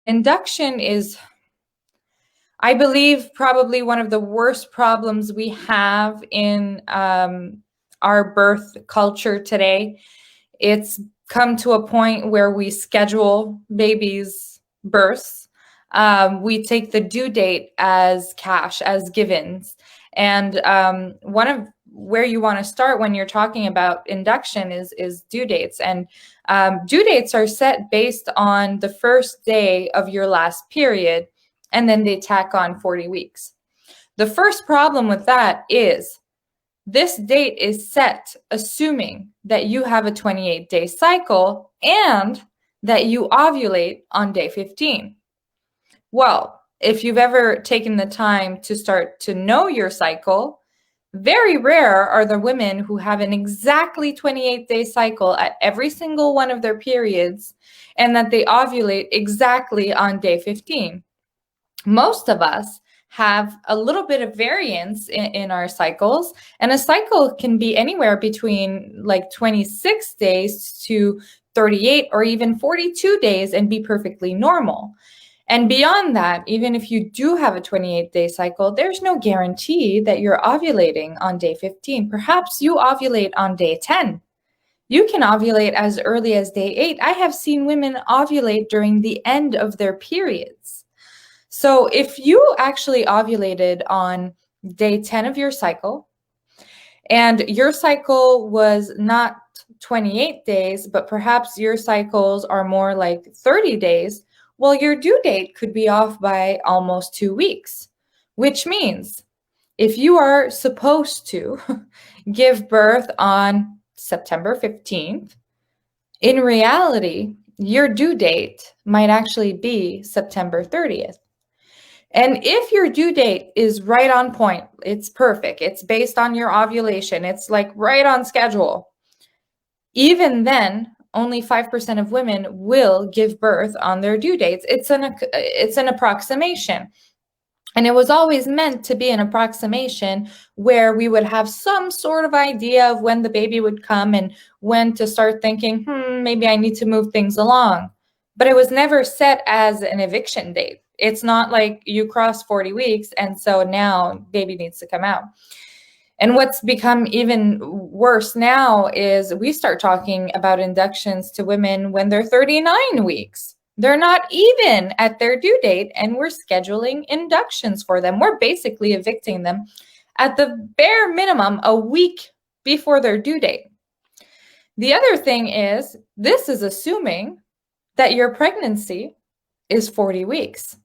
Induction is, I believe, probably one of the worst problems we have in our birth culture today. It's come to a point where we schedule babies' births. We take the due date as cash, as givens. And one of where you want to start when you're talking about induction is due dates. And due dates are set based on the first day of your last period, and then they tack on 40 weeks. The first problem with that is this date is set assuming that you have a 28-day cycle and that you ovulate on day 15. Well, if you've ever taken the time to start to know your cycle, very rare are the women who have an exactly 28-day cycle at every single one of their periods and that they ovulate exactly on day 15. Most of us have a little bit of variance in our cycles, and a cycle can be anywhere between like 26 days to 38 or even 42 days and be perfectly normal. And beyond that, even if you do have a 28-day cycle, there's no guarantee that you're ovulating on day 15. Perhaps you ovulate on day 10. You can ovulate as early as day 8. I have seen women ovulate during the end of their periods. So if you actually ovulated on day 10 of your cycle, and your cycle was not 28 days, but perhaps your cycles are more like 30 days, well, your due date could be off by almost 2 weeks, which means if you are supposed to give birth on September 15th, in reality, your due date might actually be September 30th. And if your due date is right on point, it's perfect, it's based on your ovulation, it's like right on schedule, even then, only 5% of women will give birth on their due dates. It's an approximation. And it was always meant to be an approximation where we would have some sort of idea of when the baby would come and when to start thinking, maybe I need to move things along. But it was never set as an eviction date. It's not like you cross 40 weeks and so now baby needs to come out. And what's become even worse now is we start talking about inductions to women when they're 39 weeks. They're not even at their due date, and we're scheduling inductions for them. We're basically evicting them at the bare minimum a week before their due date. The other thing is, this is assuming that your pregnancy is 40 weeks.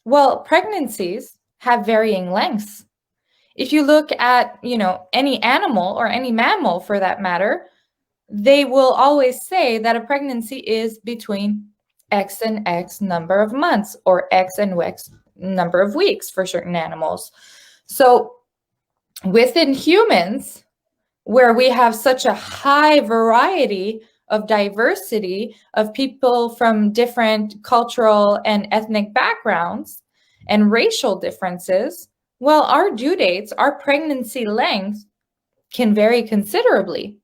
Well, pregnancies have varying lengths. If you look at, any animal or any mammal for that matter, they will always say that a pregnancy is between X and X number of months or X and X number of weeks for certain animals. So within humans, where we have such a high variety of diversity of people from different cultural and ethnic backgrounds and racial differences, well, our due dates, our pregnancy length can vary considerably.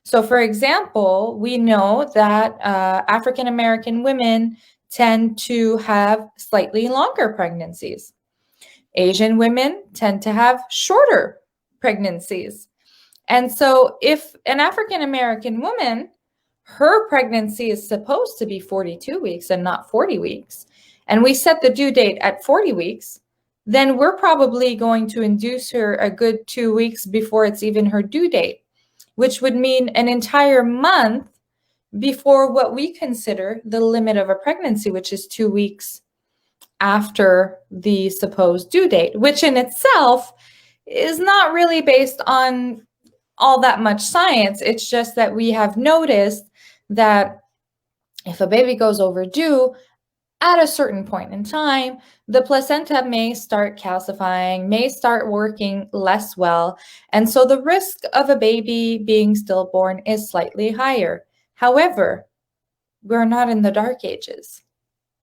So for example, we know that African American women tend to have slightly longer pregnancies. Asian women tend to have shorter pregnancies. And so if an African American woman, her pregnancy is supposed to be 42 weeks and not 40 weeks, and we set the due date at 40 weeks, then we're probably going to induce her a good 2 weeks before it's even her due date, which would mean an entire month before what we consider the limit of a pregnancy, which is 2 weeks after the supposed due date, which in itself is not really based on all that much science. It's just that we have noticed that if a baby goes overdue, at a certain point in time, the placenta may start calcifying, may start working less well, and so the risk of a baby being stillborn is slightly higher. However, we're not in the dark ages.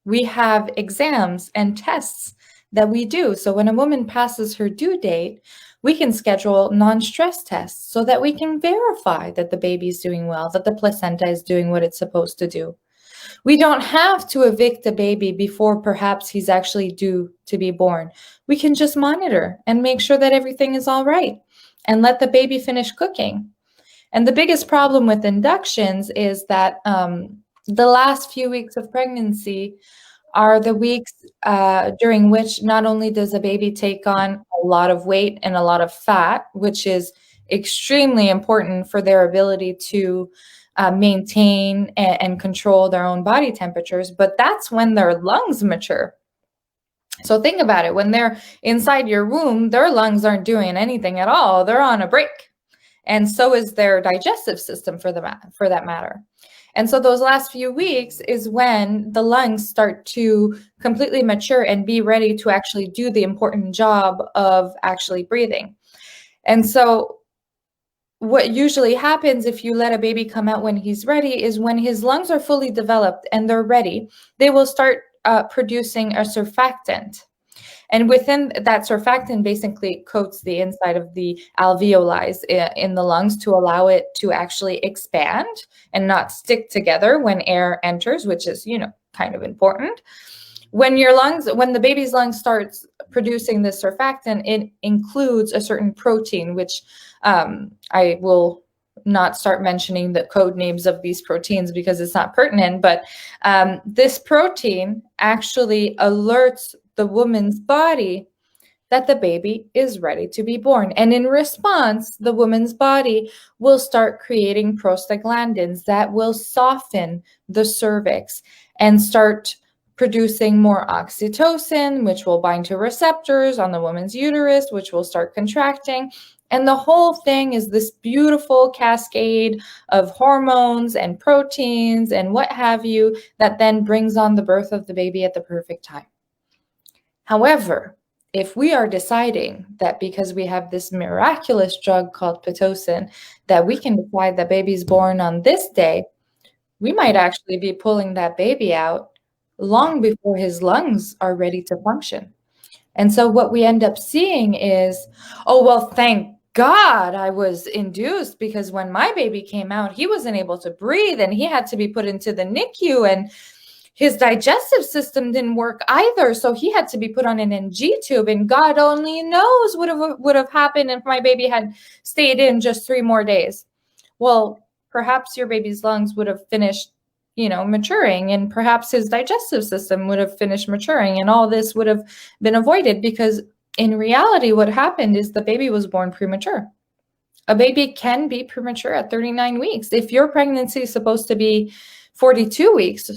We have exams and tests that we do. So when a woman passes her due date, we can schedule non-stress tests so that we can verify that the baby's doing well, that the placenta is doing what it's supposed to do. We don't have to evict a baby before perhaps he's actually due to be born. We can just monitor and make sure that everything is all right and let the baby finish cooking. And the biggest problem with inductions is that the last few weeks of pregnancy are the weeks during which not only does a baby take on a lot of weight and a lot of fat, which is extremely important for their ability to maintain and control their own body temperatures, but that's when their lungs mature. So think about it. When they're inside your womb, their lungs aren't doing anything at all. They're on a break. And so is their digestive system for that matter. And so those last few weeks is when the lungs start to completely mature and be ready to actually do the important job of actually breathing. And so what usually happens if you let a baby come out when he's ready is when his lungs are fully developed and they're ready, they will start producing a surfactant. And within that surfactant basically coats the inside of the alveoli in the lungs to allow it to actually expand and not stick together when air enters, which is, kind of important. When the baby's lungs starts producing this surfactant, it includes a certain protein, which I will not start mentioning the code names of these proteins because it's not pertinent, but this protein actually alerts the woman's body that the baby is ready to be born. And in response, the woman's body will start creating prostaglandins that will soften the cervix and start producing more oxytocin, which will bind to receptors on the woman's uterus, which will start contracting. And the whole thing is this beautiful cascade of hormones and proteins and what have you that then brings on the birth of the baby at the perfect time. However, if we are deciding that because we have this miraculous drug called Pitocin, that we can decide that baby's born on this day, we might actually be pulling that baby out long before his lungs are ready to function. And so what we end up seeing is, oh, well, thank God I was induced, because when my baby came out, he wasn't able to breathe and he had to be put into the NICU and his digestive system didn't work either. So he had to be put on an NG tube, and God only knows what would have happened if my baby had stayed in just 3 more days. Well, perhaps your baby's lungs would have finished, maturing, and perhaps his digestive system would have finished maturing, and all this would have been avoided, because in reality, what happened is the baby was born premature. A baby can be premature at 39 weeks. If your pregnancy is supposed to be 42 weeks,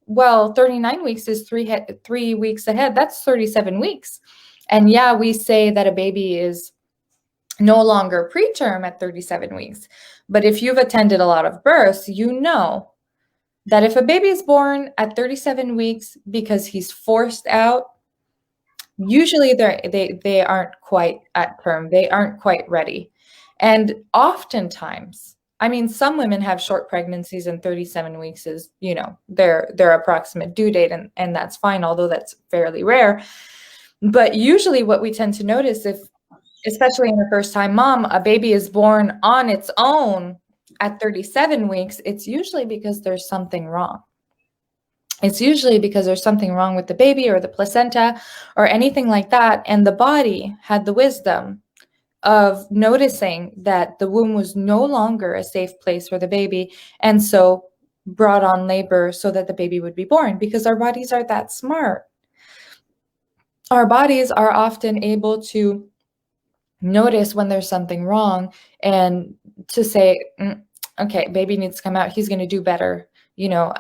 well, 39 weeks is 3 weeks ahead. That's 37 weeks. And yeah, we say that a baby is no longer preterm at 37 weeks. But if you've attended a lot of births, you know that if a baby is born at 37 weeks because he's forced out, usually they aren't quite at term. They aren't quite ready. And oftentimes, some women have short pregnancies, and 37 weeks is, their approximate due date, and that's fine, although that's fairly rare. But usually what we tend to notice, especially in a first-time mom, a baby is born on its own at 37 weeks, it's usually because there's something wrong. It's usually because there's something wrong with the baby or the placenta or anything like that, and the body had the wisdom of noticing that the womb was no longer a safe place for the baby, and so brought on labor so that the baby would be born, because our bodies are that smart. Our bodies are often able to notice when there's something wrong and to say, okay, baby needs to come out. He's going to do better,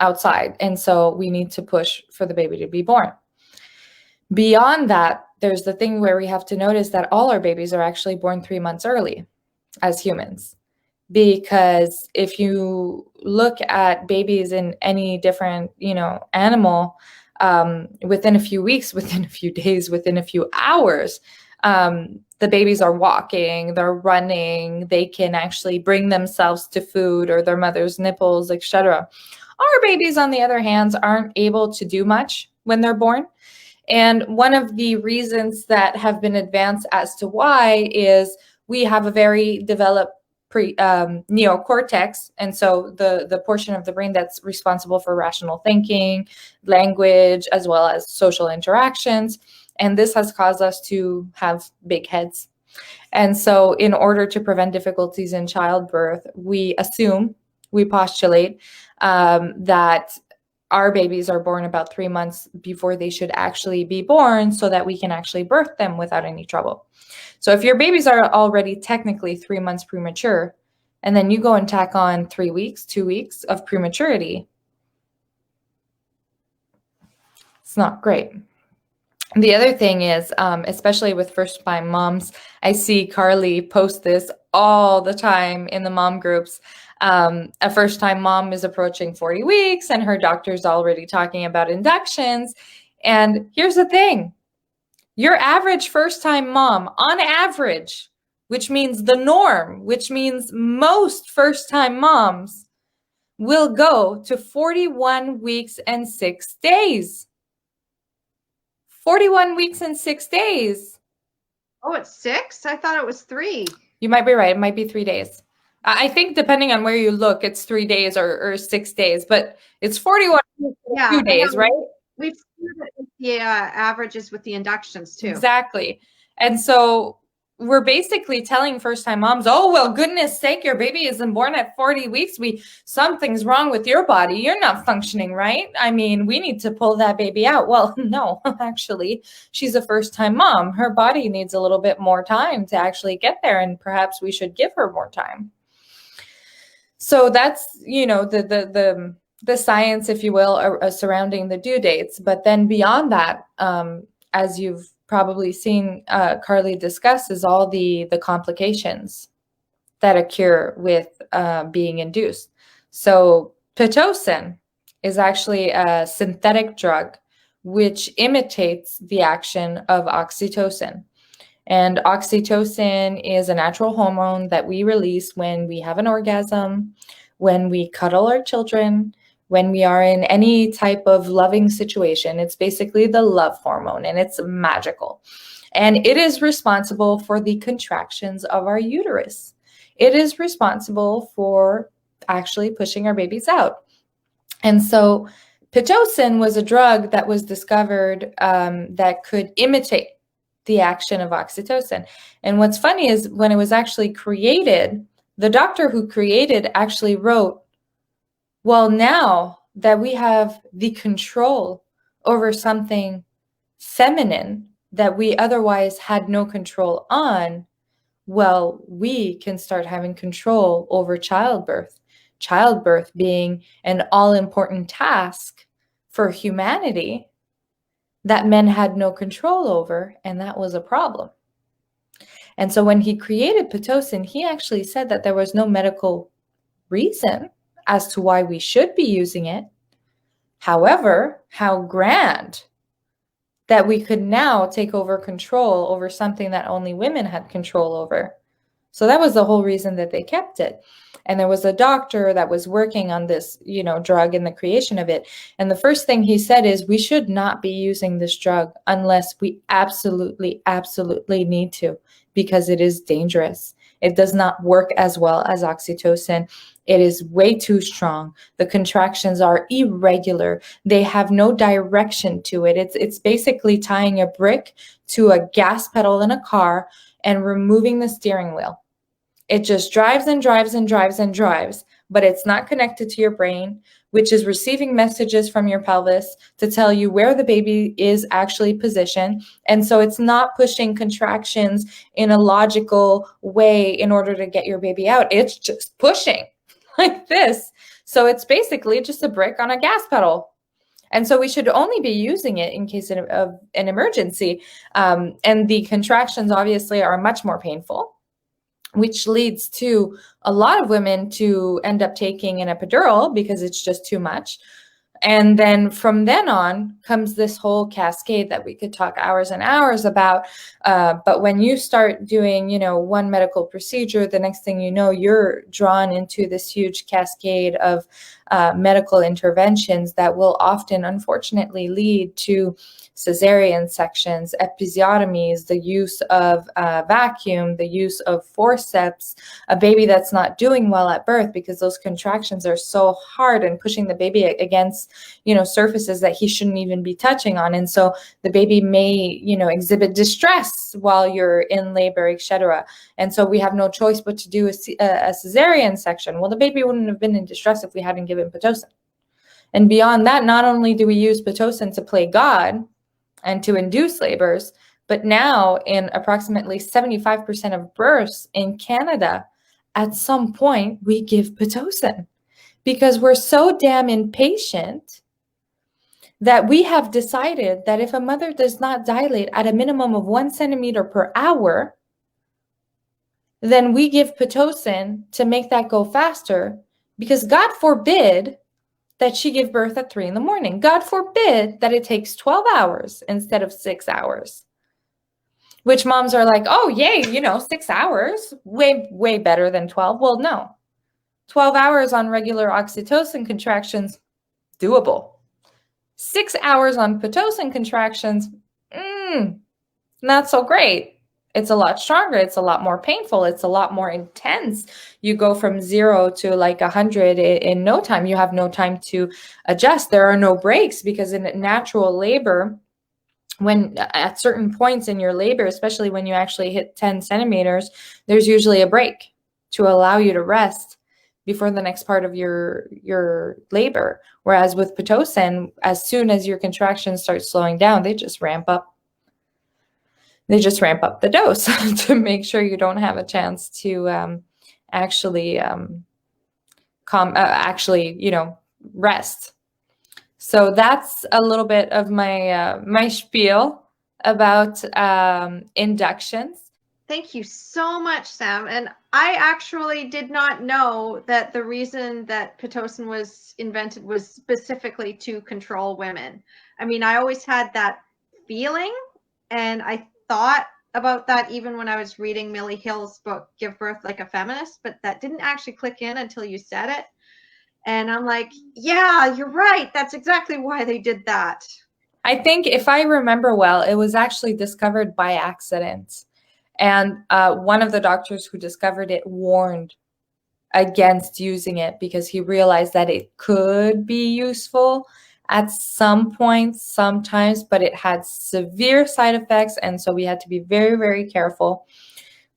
outside. And so we need to push for the baby to be born. Beyond that, there's the thing where we have to notice that all our babies are actually born 3 months early as humans. Because if you look at babies in any different, animal, within a few weeks, within a few days, within a few hours, the babies are walking, they're running, they can actually bring themselves to food or their mother's nipples, etc. Our babies, on the other hand, aren't able to do much when they're born. And one of the reasons that have been advanced as to why is we have a very developed neocortex, and so the portion of the brain that's responsible for rational thinking, language, as well as social interactions. And this has caused us to have big heads. And so in order to prevent difficulties in childbirth, we postulate that our babies are born about 3 months before they should actually be born, so that we can actually birth them without any trouble. So if your babies are already technically 3 months premature, and then you go and tack on 3 weeks, 2 weeks of prematurity, it's not great. The other thing is, especially with first-time moms, I see Carly post this all the time in the mom groups. A first-time mom is approaching 40 weeks and her doctor's already talking about inductions. And here's the thing. Your average first-time mom, on average, which means the norm, which means most first-time moms, will go to 41 weeks and 6 days. 41 weeks and 6 days. Oh, it's 6? I thought it was 3. You might be right. It might be 3 days. I think depending on where you look, it's 3 days or 6 days, but it's 41 weeks and 2 days, right? We've seen the averages with the inductions too. Exactly. And so we're basically telling first-time moms, oh, well, goodness sake, your baby isn't born at 40 weeks. Something's wrong with your body. You're not functioning right. I mean, we need to pull that baby out. Well, no, actually, she's a first-time mom. Her body needs a little bit more time to actually get there, and perhaps we should give her more time. So that's, the science, if you will, surrounding the due dates. But then beyond that, as you've probably seen Carly discuss, is all the complications that occur with being induced. So Pitocin is actually a synthetic drug which imitates the action of oxytocin. And oxytocin is a natural hormone that we release when we have an orgasm, when we cuddle our children, when we are in any type of loving situation. It's basically the love hormone, and it's magical. And it is responsible for the contractions of our uterus. It is responsible for actually pushing our babies out. And so Pitocin was a drug that was discovered that could imitate the action of oxytocin. And what's funny is when it was actually created, the doctor who created actually wrote, well, now that we have the control over something feminine that we otherwise had no control on, well, we can start having control over childbirth. Childbirth being an all-important task for humanity that men had no control over, and that was a problem. And so when he created Pitocin, he actually said that there was no medical reason as to why we should be using it. However, how grand that we could now take over control over something that only women had control over. So that was the whole reason that they kept it. And there was a doctor that was working on this, drug and the creation of it. And the first thing he said is, we should not be using this drug unless we absolutely, absolutely need to, because it is dangerous. It does not work as well as oxytocin. It is way too strong. The contractions are irregular. They have no direction to it. It's basically tying a brick to a gas pedal in a car and removing the steering wheel. It just drives and drives and drives and drives, but it's not connected to your brain, which is receiving messages from your pelvis to tell you where the baby is actually positioned. And so it's not pushing contractions in a logical way in order to get your baby out. It's just pushing like this. So it's basically just a brick on a gas pedal. And so we should only be using it in case of an emergency. And the contractions obviously are much more painful, which leads to a lot of women to end up taking an epidural because it's just too much. And then from then on comes this whole cascade that we could talk hours and hours about. But when you start doing, one medical procedure, the next thing you know, you're drawn into this huge cascade of medical interventions that will often, unfortunately, lead to cesarean sections, episiotomies, the use of vacuum, the use of forceps, a baby that's not doing well at birth because those contractions are so hard and pushing the baby against, surfaces that he shouldn't even be touching on. And so the baby may, exhibit distress while you're in labor, etc. And so we have no choice but to do a cesarean section. Well, the baby wouldn't have been in distress if we hadn't given Pitocin. And beyond that, not only do we use Pitocin to play God and to induce labors, but now in approximately 75% of births in Canada, at some point we give Pitocin because we're so damn impatient that we have decided that if a mother does not dilate at a minimum of 1 centimeter per hour, then we give Pitocin to make that go faster, because God forbid that she give birth at 3 a.m. God forbid that it takes 12 hours instead of 6 hours. Which moms are like, oh, yay, 6 hours, way better than 12. Well, no. 12 hours on regular oxytocin contractions, doable. 6 hours on Pitocin contractions, not so great. It's a lot stronger. It's a lot more painful. It's a lot more intense. You go from 0 to like 100 in no time. You have no time to adjust. There are no breaks, because in natural labor, when at certain points in your labor, especially when you actually hit 10 centimeters, there's usually a break to allow you to rest before the next part of your labor. Whereas with Pitocin, as soon as your contractions start slowing down, they just ramp up. They just ramp up the dose to make sure you don't have a chance to actually rest. So that's a little bit of my my spiel about inductions. Thank you so much, Sam. And I actually did not know that the reason that Pitocin was invented was specifically to control women. I mean, I always had that feeling, and I thought about that even when I was reading Millie Hill's book, Give Birth Like a Feminist, but that didn't actually click in until you said it. And I'm like, yeah, you're right. That's exactly why they did that. I think, if I remember well, it was actually discovered by accident. And one of the doctors who discovered it warned against using it because he realized that it could be useful at some points, sometimes, but it had severe side effects. And so we had to be very, very careful.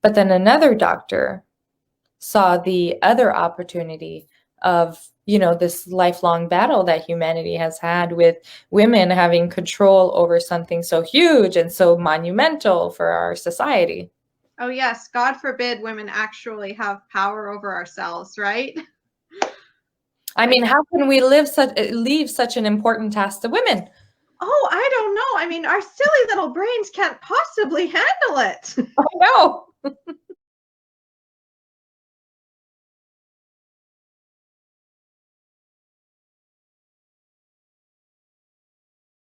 But then another doctor saw the other opportunity of, this lifelong battle that humanity has had with women having control over something so huge and so monumental for our society. Oh, yes. God forbid women actually have power over ourselves, right? I mean, how can we leave such an important task to women? Oh, I don't know. I mean, our silly little brains can't possibly handle it. I know.